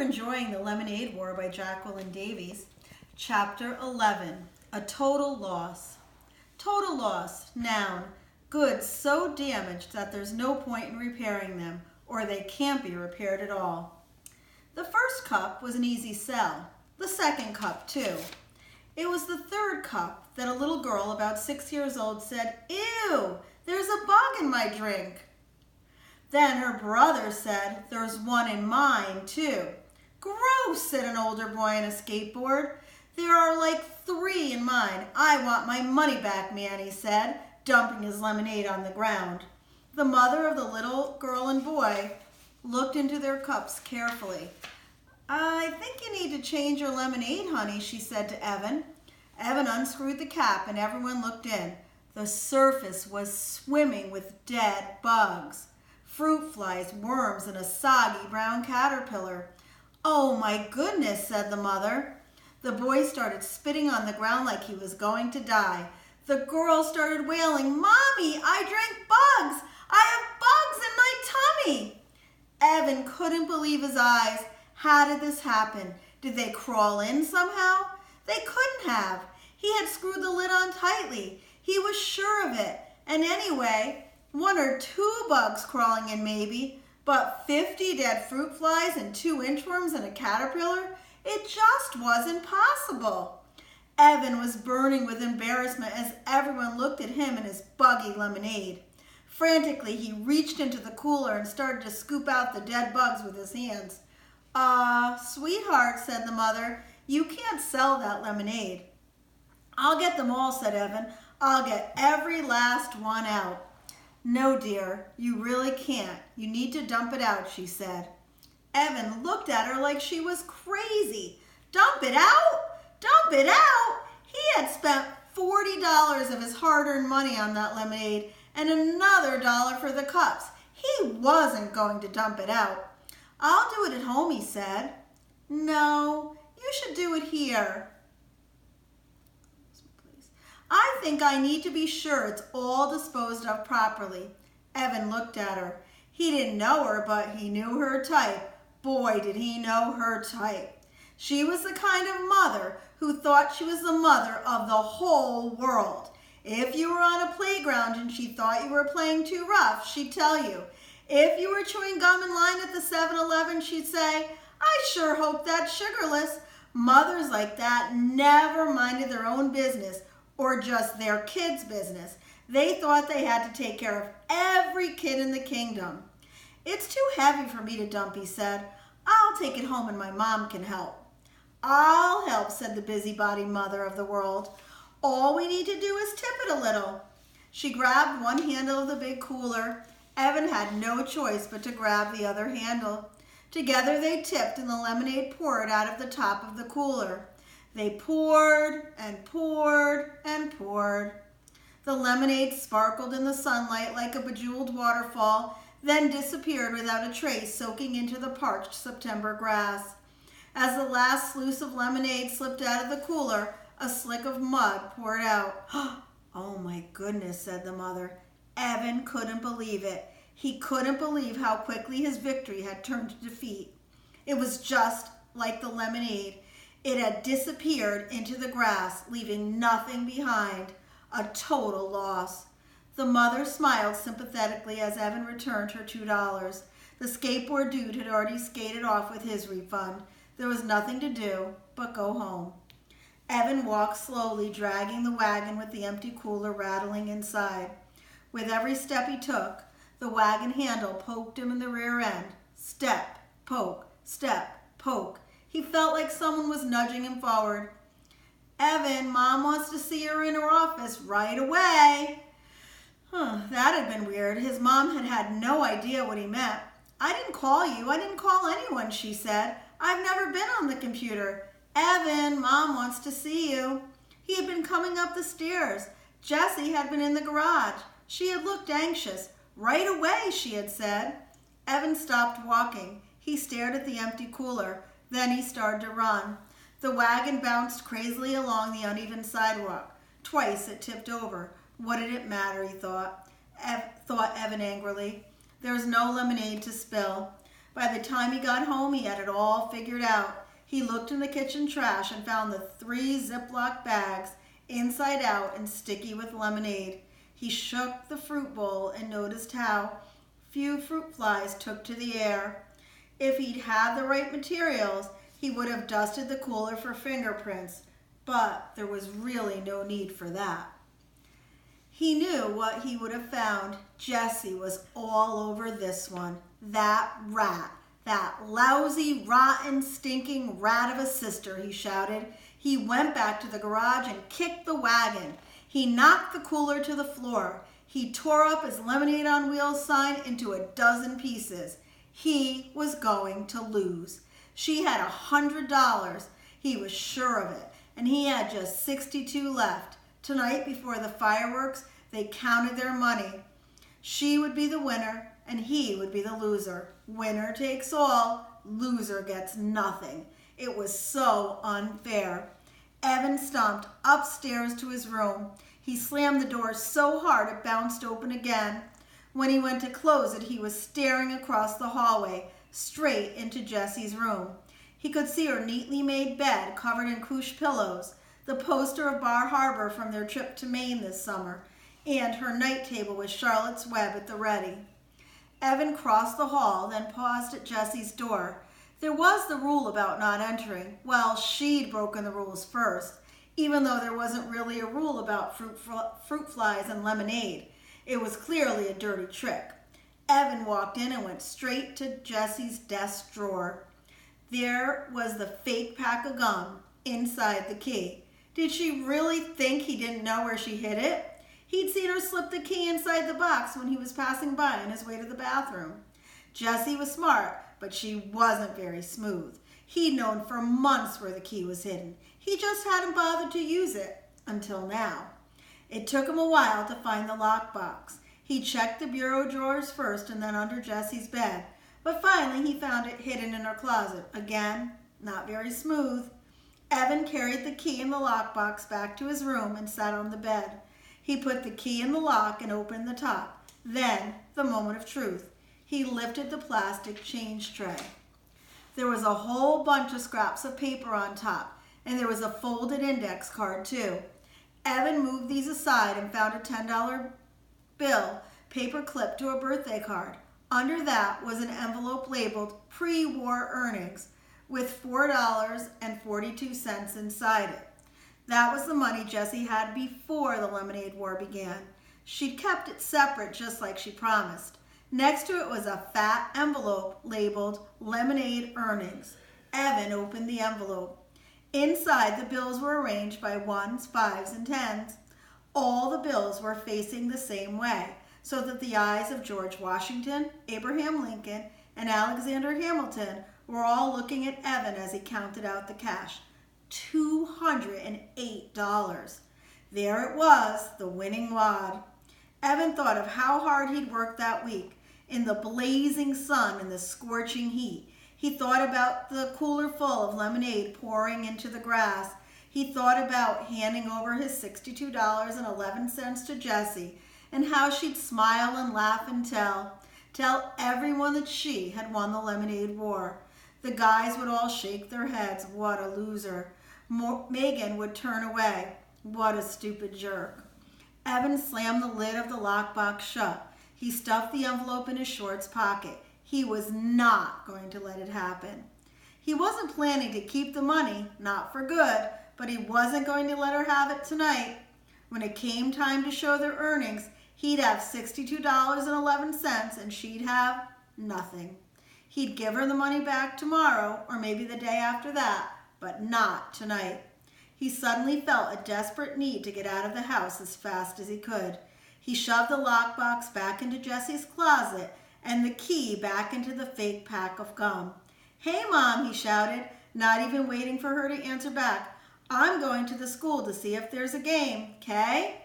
enjoying The Lemonade War by Jacqueline Davies. Chapter 11, A Total Loss. Total loss, noun, goods so damaged that there's no point in repairing them, or they can't be repaired at all. The first cup was an easy sell. The second cup, too. It was the third cup that a little girl about 6 years old said, "Ew, there's a bug in my drink." Then her brother said, "There's one in mine, too." "Gross," said an older boy on a skateboard. "There are like 3 in mine. I want my money back, man," he said, dumping his lemonade on the ground. The mother of the little girl and boy looked into their cups carefully. "I think you need to change your lemonade, honey," she said to Evan. Evan unscrewed the cap and everyone looked in. The surface was swimming with dead bugs. Fruit flies, worms, and a soggy brown caterpillar. "Oh my goodness," said the mother. The boy started spitting on the ground like he was going to die. The girl started wailing, "Mommy, I drank bugs! I have bugs in my tummy!" Evan couldn't believe his eyes. How did this happen? Did they crawl in somehow? They couldn't have. He had screwed the lid on tightly. He was sure of it. And anyway, 1 or 2 bugs crawling in maybe, but 50 dead fruit flies and 2 inchworms and a caterpillar? It just wasn't possible. Evan was burning with embarrassment as everyone looked at him and his buggy lemonade. Frantically, he reached into the cooler and started to scoop out the dead bugs with his hands. Sweetheart," said the mother, "you can't sell that lemonade." "I'll get them all," said Evan. "I'll get every last one out." "No, dear, you really can't. You need to dump it out," she said. Evan looked at her like she was crazy. Dump it out? Dump it out? He had spent $40 of his hard-earned money on that lemonade and another $1 for the cups. He wasn't going to dump it out. "I'll do it at home," he said. "No, you should do it here. I think I need to be sure it's all disposed of properly." Evan looked at her. He didn't know her, but he knew her type. Boy, did he know her type. She was the kind of mother who thought she was the mother of the whole world. If you were on a playground and she thought you were playing too rough, she'd tell you. If you were chewing gum in line at the 7-Eleven, she'd say, "I sure hope that's sugarless." Mothers like that never minded their own business or just their kids' business. They thought they had to take care of every kid in the kingdom. "It's too heavy for me to dump," he said. "I'll take it home and my mom can help." "I'll help," said the busybody mother of the world. "All we need to do is tip it a little." She grabbed one handle of the big cooler. Evan had no choice but to grab the other handle. Together they tipped and the lemonade poured out of the top of the cooler. They poured and poured and poured. The lemonade sparkled in the sunlight like a bejeweled waterfall, then disappeared without a trace, soaking into the parched September grass. As the last sluice of lemonade slipped out of the cooler, a slick of mud poured out. "Oh my goodness," said the mother. Evan couldn't believe it. He couldn't believe how quickly his victory had turned to defeat. It was just like the lemonade. It had disappeared into the grass, leaving nothing behind. A total loss. The mother smiled sympathetically as Evan returned her $2. The skateboard dude had already skated off with his refund. There was nothing to do but go home. Evan walked slowly, dragging the wagon with the empty cooler rattling inside. With every step he took, the wagon handle poked him in the rear end. Step, poke, step, poke. He felt like someone was nudging him forward. "Evan, Mom wants to see her in her office right away." That had been weird. His mom had had no idea what he meant. "I didn't call you. I didn't call anyone," she said. "I've never been on the computer." "Evan, Mom wants to see you." He had been coming up the stairs. Jessie had been in the garage. She had looked anxious. "Right away," she had said. Evan stopped walking. He stared at the empty cooler. Then he started to run. The wagon bounced crazily along the uneven sidewalk. Twice it tipped over. What did it matter, he thought Evan angrily. There was no lemonade to spill. By the time he got home, he had it all figured out. He looked in the kitchen trash and found the 3 Ziploc bags, inside out and sticky with lemonade. He shook the fruit bowl and noticed how few fruit flies took to the air. If he'd had the right materials, he would have dusted the cooler for fingerprints, but there was really no need for that. He knew what he would have found. Jessie was all over this one. That rat. That lousy, rotten, stinking rat of a sister, he shouted. He went back to the garage and kicked the wagon. He knocked the cooler to the floor. He tore up his Lemonade on Wheels sign into a dozen pieces. He was going to lose. She had $100. He was sure of it, and he had just 62 left. Tonight, before the fireworks, they counted their money. She would be the winner, and he would be the loser. Winner takes all, loser gets nothing. It was so unfair. Evan stomped upstairs to his room. He slammed the door so hard it bounced open again. When he went to close it, he was staring across the hallway, straight into Jessie's room. He could see her neatly made bed covered in couche pillows, the poster of Bar Harbor from their trip to Maine this summer, and her night table with Charlotte's Web at the ready. Evan crossed the hall, then paused at Jessie's door. There was the rule about not entering. Well, she'd broken the rules first, even though there wasn't really a rule about fruit flies and lemonade. It was clearly a dirty trick. Evan walked in and went straight to Jessie's desk drawer. There was the fake pack of gum inside the key. Did she really think he didn't know where she hid it? He'd seen her slip the key inside the box when he was passing by on his way to the bathroom. Jessie was smart, but she wasn't very smooth. He'd known for months where the key was hidden. He just hadn't bothered to use it until now. It took him a while to find the lockbox. He checked the bureau drawers first and then under Jessie's bed. But finally he found it hidden in her closet. Again, not very smooth. Evan carried the key in the lockbox back to his room and sat on the bed. He put the key in the lock and opened the top. Then, the moment of truth. He lifted the plastic change tray. There was a whole bunch of scraps of paper on top, and there was a folded index card too. Evan moved these aside and found a $10 bill paper clipped to a birthday card. Under that was an envelope labeled pre-war earnings with $4.42 inside it. That was the money Jessie had before the Lemonade War began. She'd kept it separate just like she promised. Next to it was a fat envelope labeled Lemonade Earnings. Evan opened the envelope. Inside, the bills were arranged by 1s, 5s, and 10s. All the bills were facing the same way, so that the eyes of George Washington, Abraham Lincoln, and Alexander Hamilton were all looking at Evan as he counted out the cash. $208. There it was, the winning wad. Evan thought of how hard he'd worked that week, in the blazing sun and the scorching heat. He thought about the cooler full of lemonade pouring into the grass. He thought about handing over his $62.11 to Jessie, and how she'd smile and laugh and tell everyone that she had won the Lemonade War. The guys would all shake their heads. What a loser. Megan would turn away. What a stupid jerk. Evan slammed the lid of the lockbox shut. He stuffed the envelope in his shorts pocket. He was not going to let it happen. He wasn't planning to keep the money, not for good, but he wasn't going to let her have it tonight. When it came time to show their earnings, he'd have $62.11 and she'd have nothing. He'd give her the money back tomorrow or maybe the day after that, but not tonight. He suddenly felt a desperate need to get out of the house as fast as he could. He shoved the lockbox back into Jessie's closet and the key back into the fake pack of gum. "Hey, Mom," he shouted, not even waiting for her to answer back. "I'm going to the school to see if there's a game, 'kay?"